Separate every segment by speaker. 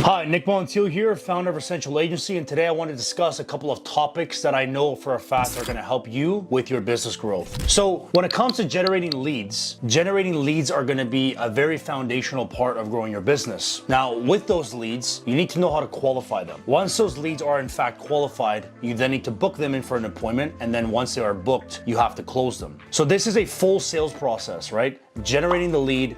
Speaker 1: Hi, Nick Montiel here, founder of Essential Agency, and today I want to discuss a couple of topics that I know for a fact are going to help you with your business growth. So when it comes to generating leads are going to be a very foundational part of growing your business. Now, with those leads, you need to know how to qualify them. Once those leads are in fact qualified, you then need to book them in for an appointment, and then once they are booked, you have to close them. So this is a full sales process, right? Generating the lead,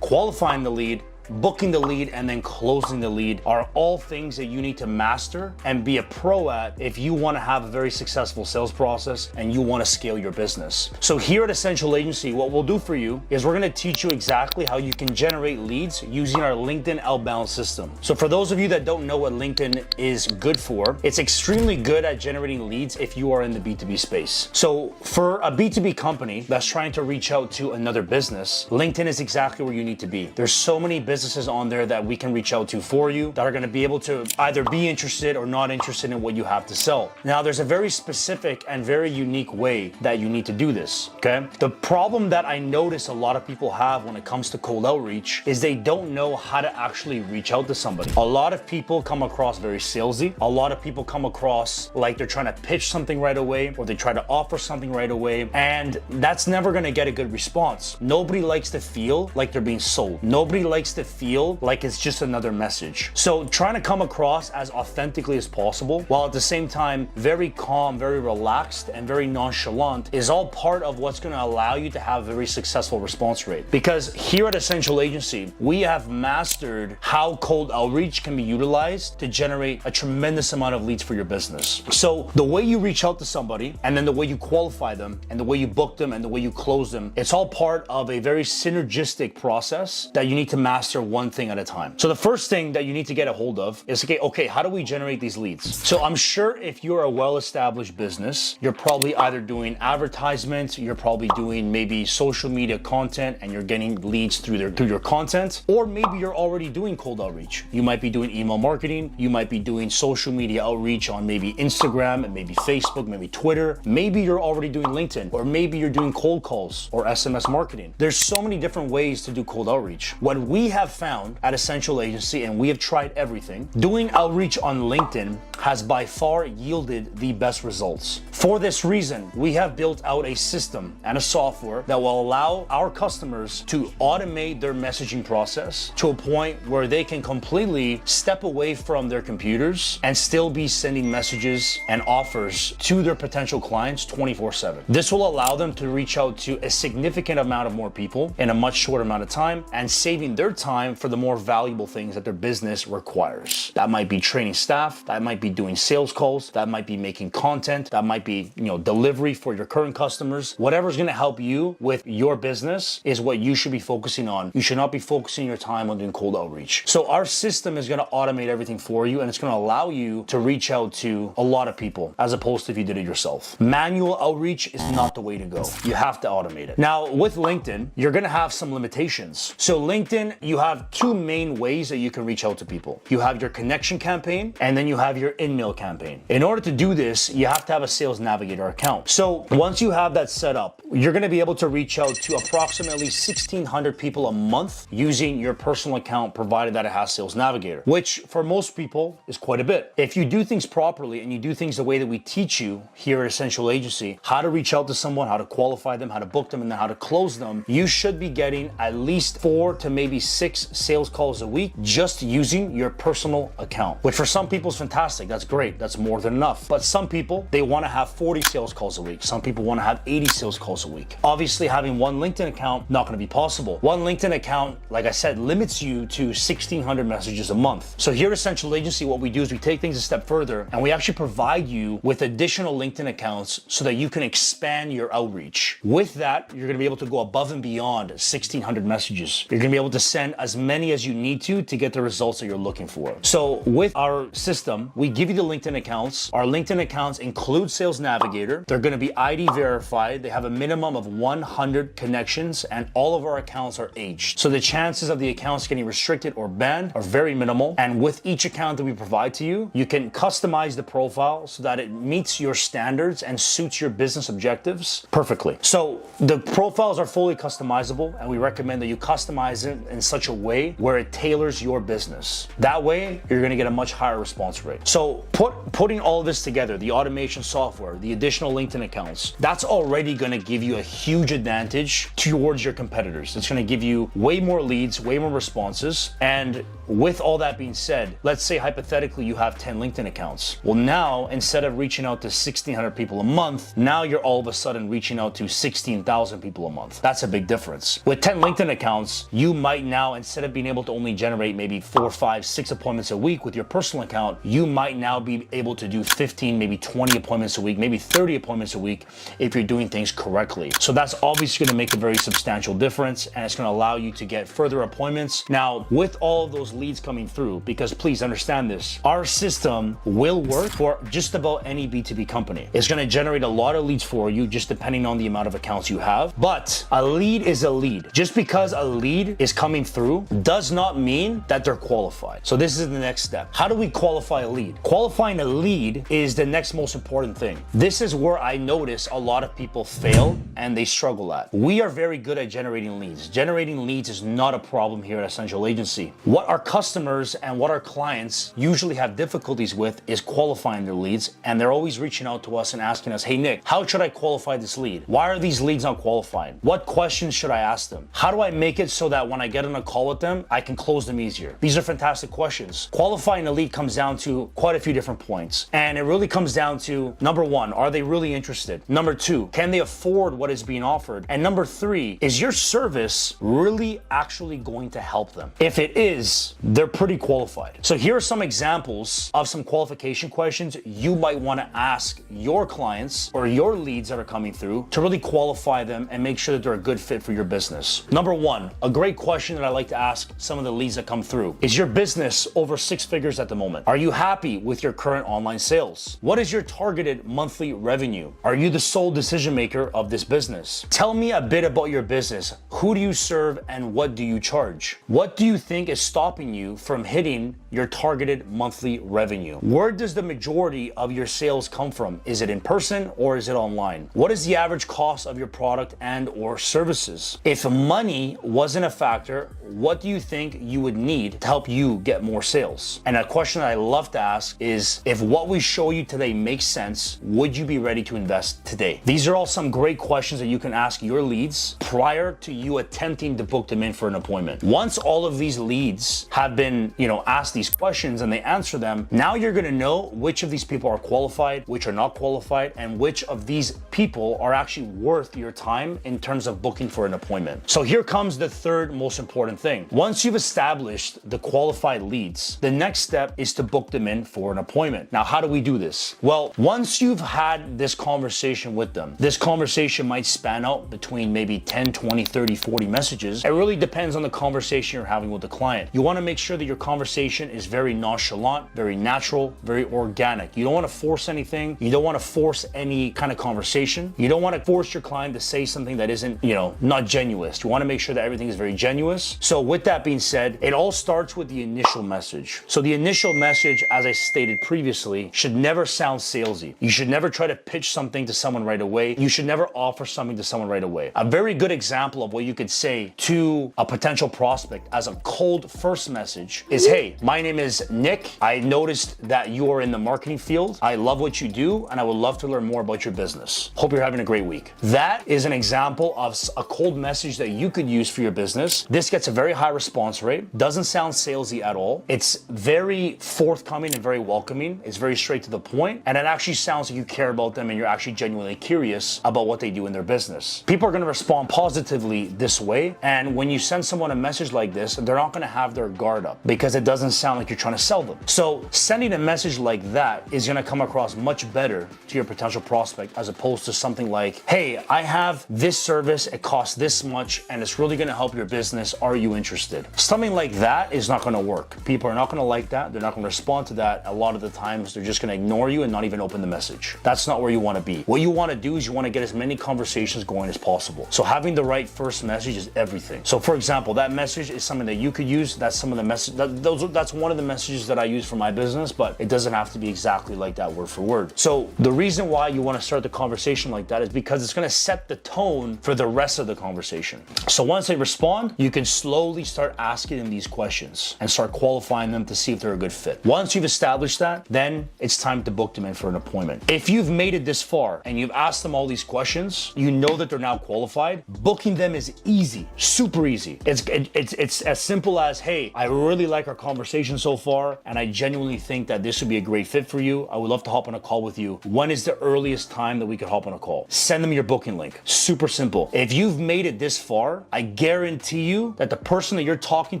Speaker 1: qualifying the lead, booking the lead, and then closing the lead are all things that you need to master and be a pro at if you want to have a very successful sales process and you want to scale your business. So here at Essential Agency, what we'll do for you is we're going to teach you exactly how you can generate leads using our LinkedIn outbound system. So for those of you that don't know what LinkedIn is good for, it's extremely good at generating leads if you are in the B2B space. So for a B2B company that's trying to reach out to another business, LinkedIn is exactly where you need to be. There's so many businesses on there that we can reach out to for you that are going to be able to either be interested or not interested in what you have to sell. Now, there's a very specific and very unique way that you need to do this, okay? The problem that I notice a lot of people have when it comes to cold outreach is they don't know how to actually reach out to somebody. A lot of people come across very salesy. A lot of people come across like they're trying to pitch something right away, or they try to offer something right away, and that's never going to get a good response. Nobody likes to feel like they're being sold. Nobody likes to feel like it's just another message. So trying to come across as authentically as possible, while at the same time very calm, very relaxed, and very nonchalant is all part of what's going to allow you to have a very successful response rate. Because here at Essential Agency, we have mastered how cold outreach can be utilized to generate a tremendous amount of leads for your business. So the way you reach out to somebody, and then the way you qualify them, and the way you book them, and the way you close them, it's all part of a very synergistic process that you need to master one thing at a time. So the first thing that you need to get a hold of is, okay, how do we generate these leads? So I'm sure if you're a well-established business, you're probably either doing advertisements, you're probably doing maybe social media content, and you're getting leads through your content, or maybe you're already doing cold outreach. You might be doing email marketing, you might be doing social media outreach on maybe Instagram and maybe Facebook, maybe Twitter. Maybe you're already doing LinkedIn, or maybe you're doing cold calls or SMS marketing. There's so many different ways to do cold outreach. What we have found at Essential Agency, and we have tried everything, doing outreach on LinkedIn has by far yielded the best results. For this reason, we have built out a system and a software that will allow our customers to automate their messaging process to a point where they can completely step away from their computers and still be sending messages and offers to their potential clients 24/7. This will allow them to reach out to a significant amount of more people in a much shorter amount of time, and saving their time for the more valuable things that their business requires. That might be training staff, that might be doing sales calls, that might be making content, that might be, delivery for your current customers. Whatever's going to help you with your business is what you should be focusing on. You should not be focusing your time on doing cold outreach. So our system is going to automate everything for you, and it's going to allow you to reach out to a lot of people as opposed to if you did it yourself. Manual outreach is not the way to go. You have to automate it. Now, with LinkedIn, you're going to have some limitations. So LinkedIn, you have two main ways that you can reach out to people. You have your connection campaign, and then you have your in-mail campaign. In order to do this, you have to have a Sales Navigator account. So once you have that set up, you're going to be able to reach out to approximately 1,600 people a month using your personal account, provided that it has Sales Navigator, which for most people is quite a bit. If you do things properly and you do things the way that we teach you here at Essential Agency, how to reach out to someone, how to qualify them, how to book them, and then how to close them, you should be getting at least 4 to maybe 6 sales calls a week just using your personal account, which for some people is fantastic. That's great. That's more than enough. But some people, they want to have 40 sales calls a week. Some people want to have 80 sales calls a week. Obviously, having one LinkedIn account, not going to be possible. One LinkedIn account, like I said, limits you to 1,600 messages a month. So here at Essential Agency, what we do is we take things a step further, and we actually provide you with additional LinkedIn accounts so that you can expand your outreach. With that, you're going to be able to go above and beyond 1,600 messages. You're going to be able to send as many as you need to get the results that you're looking for. So with our system, we give you the LinkedIn accounts. Our LinkedIn accounts include Sales Navigator. They're going to be ID verified. They have a minimum of 100 connections, and all of our accounts are aged. So the chances of the accounts getting restricted or banned are very minimal. And with each account that we provide to you, you can customize the profile so that it meets your standards and suits your business objectives perfectly. So the profiles are fully customizable, and we recommend that you customize it in such such a way where it tailors your business. That way, you're gonna get a much higher response rate. So putting all of this together, the automation software, the additional LinkedIn accounts, that's already gonna give you a huge advantage towards your competitors. It's gonna give you way more leads, way more responses. And with all that being said, let's say hypothetically you have 10 LinkedIn accounts. Well, now instead of reaching out to 1,600 people a month, now you're all of a sudden reaching out to 16,000 people a month. That's a big difference. With 10 LinkedIn accounts, you might now, instead of being able to only generate maybe 4, 5, 6 appointments a week with your personal account, you might now be able to do 15, maybe 20 appointments a week, maybe 30 appointments a week if you're doing things correctly. So that's obviously gonna make a very substantial difference, and it's gonna allow you to get further appointments. Now, with all of those leads coming through, because please understand this, our system will work for just about any B2B company. It's gonna generate a lot of leads for you, just depending on the amount of accounts you have. But a lead is a lead. Just because a lead is coming through does not mean that they're qualified. So this is the next step. How do we qualify a lead? Qualifying a lead is the next most important thing. This is where I notice a lot of people fail and they struggle at. We are very good at generating leads. Generating leads is not a problem here at Essential Agency. What our customers and what our clients usually have difficulties with is qualifying their leads, and they're always reaching out to us and asking us, hey Nick, how should I qualify this lead? Why are these leads not qualifying? What questions should I ask them? How do I make it so that when I get on a call with them, I can close them easier? These are fantastic questions. Qualifying a lead comes down to quite a few different points, and it really comes down to, number one, are they really interested? Number two, can they afford what is being offered? And number three, is your service really actually going to help them? If it is, they're pretty qualified. So here are some examples of some qualification questions you might want to ask your clients or your leads that are coming through to really qualify them and make sure that they're a good fit for your business. Number one, a great question that I like to ask some of the leads that come through. Is your business over 6 figures at the moment? Are you happy with your current online sales? What is your targeted monthly revenue? Are you the sole decision maker of this business? Tell me a bit about your business. Who do you serve and what do you charge? What do you think is stopping you from hitting your targeted monthly revenue? Where does the majority of your sales come from? Is it in person or is it online? What is the average cost of your product and or services? If money wasn't a factor, what do you think you would need to help you get more sales? And a question that I love to ask is, if what we show you today makes sense, would you be ready to invest today? These are all some great questions that you can ask your leads prior to you attempting to book them in for an appointment. Once all of these leads have been, asked these questions and they answer them, now you're gonna know which of these people are qualified, which are not qualified, and which of these people are actually worth your time in terms of booking for an appointment. So here comes the third most important thing. Once you've established the qualified leads, the next step is to book them in for an appointment. Now, how do we do this? Well, once you've had this conversation with them, this conversation might span out between maybe 10, 20, 30, 40 messages. It really depends on the conversation you're having with the client. You want to make sure that your conversation is very nonchalant, very natural, very organic. You don't want to force anything. You don't want to force any kind of conversation. You don't want to force your client to say something that isn't, not genuine. You want to make sure that everything is very genuine. So with that being said, it all starts with the initial message. So the initial message, as I stated previously, should never sound salesy. You should never try to pitch something to someone right away. You should never offer something to someone right away. A very good example of what you could say to a potential prospect as a cold first message is, hey, my name is Nick. I noticed that you are in the marketing field. I love what you do, and I would love to learn more about your business. Hope you're having a great week. That is an example of a cold message that you could use for your business. This gets a very high response rate, doesn't sound salesy at all. It's very forthcoming and very welcoming. It's very straight to the point, and it actually sounds like you care about them and you're actually genuinely curious about what they do in their business. People are going to respond positively this way, and when you send someone a message like this, they're not going to have their guard up because it doesn't sound like you're trying to sell them. So sending a message like that is going to come across much better to your potential prospect as opposed to something like, hey, I have this service, it costs this much, and it's really going to help your business. Are you interested? Something like that is not going to work. People are not going to like that. They're not going to respond to that. A lot of the times they're just going to ignore you and not even open the message. That's not where you want to be. What you want to do is you want to get as many conversations going as possible. So having the right first message is everything. So for example, that message is something that you could use. That's some of the message. That's one of the messages that I use for my business, but it doesn't have to be exactly like that word for word. So the reason why you want to start the conversation like that is because it's going to set the tone for the rest of the conversation. So once they respond, you can slowly slowly start asking them these questions and start qualifying them to see if they're a good fit. Once you've established that, then it's time to book them in for an appointment. If you've made it this far and you've asked them all these questions, you know that they're now qualified. Booking them is easy, super easy. It's as simple as, hey, I really like our conversation so far, and I genuinely think that this would be a great fit for you. I would love to hop on a call with you. When is the earliest time that we could hop on a call? Send them your booking link. Super simple. If you've made it this far, I guarantee you that the person that you're talking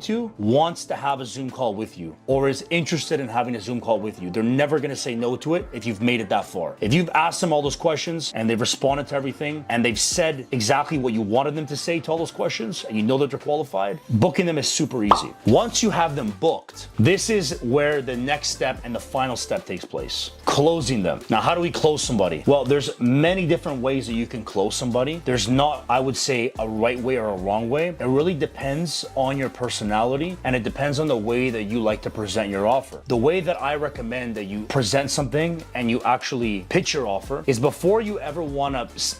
Speaker 1: to wants to have a Zoom call with you or is interested in having a Zoom call with you. They're never gonna say no to it if you've made it that far. If you've asked them all those questions and they've responded to everything and they've said exactly what you wanted them to say to all those questions and you know that they're qualified, booking them is super easy. Once you have them booked, this is where the next step and the final step takes place. Closing them. Now, how do we close somebody? Well, there's many different ways that you can close somebody. There's not, I would say, a right way or a wrong way. It really depends on your personality and it depends on the way that you like to present your offer. The way that I recommend that you present something and you actually pitch your offer is before you ever want to,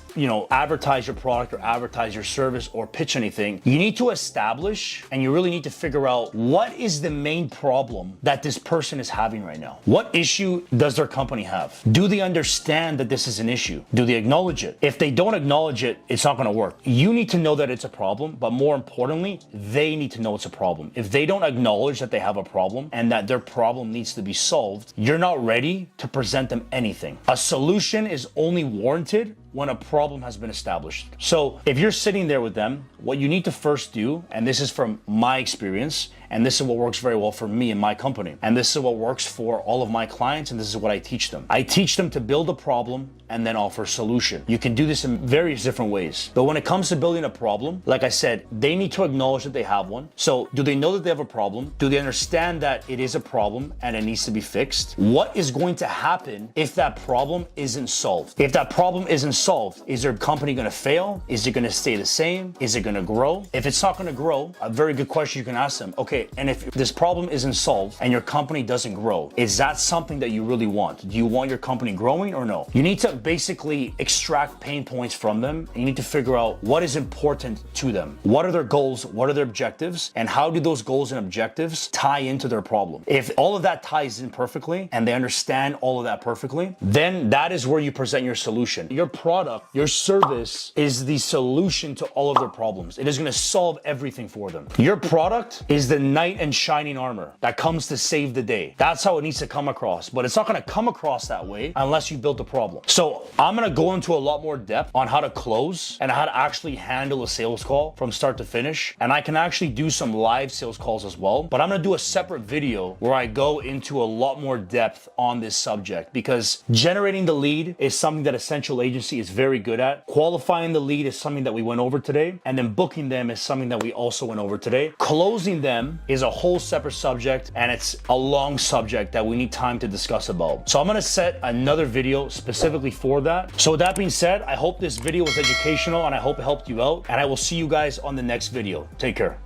Speaker 1: advertise your product or advertise your service or pitch anything, you need to establish and you really need to figure out what is the main problem that this person is having right now. What issue does their company have? Do they understand that this is an issue? Do they acknowledge it? If they don't acknowledge it, it's not going to work. You need to know that it's a problem, but more importantly, they need to know it's a problem. If they don't acknowledge that they have a problem and that their problem needs to be solved, you're not ready to present them anything. A solution is only warranted when a problem has been established. So if you're sitting there with them, what you need to first do, and this is from my experience, and this is what works very well for me and my company, and this is what works for all of my clients, and this is what I teach them. I teach them to build a problem and then offer a solution. You can do this in various different ways. But when it comes to building a problem, like I said, they need to acknowledge that they have one. So do they know that they have a problem? Do they understand that it is a problem and it needs to be fixed? What is going to happen if that problem isn't solved? If that problem isn't solved, is their company gonna fail? Is it gonna stay the same? Is it gonna grow? If it's not gonna grow, a very good question you can ask them, okay, and if this problem isn't solved and your company doesn't grow, is that something that you really want? Do you want your company growing or no? You need to basically extract pain points from them and you need to figure out what is important to them. What are their goals? What are their objectives? And how do those goals and objectives tie into their problem? If all of that ties in perfectly and they understand all of that perfectly, then that is where you present your solution. Your product, your service is the solution to all of their problems. It is going to solve everything for them. Your product is the knight in shining armor that comes to save the day. That's how it needs to come across, but it's not going to come across that way unless you build a problem. So I'm going to go into a lot more depth on how to close and how to actually handle a sales call from start to finish. And I can actually do some live sales calls as well, but I'm going to do a separate video where I go into a lot more depth on this subject because generating the lead is something that Essential Agency is very good at. Qualifying the lead is something that we went over today, and then booking them is something that we also went over today. Closing them is a whole separate subject, and it's a long subject that we need time to discuss about. So I'm going to set another video specifically for that. So with that being said, I hope this video was educational and I hope it helped you out, and I will see you guys on the next video. Take care.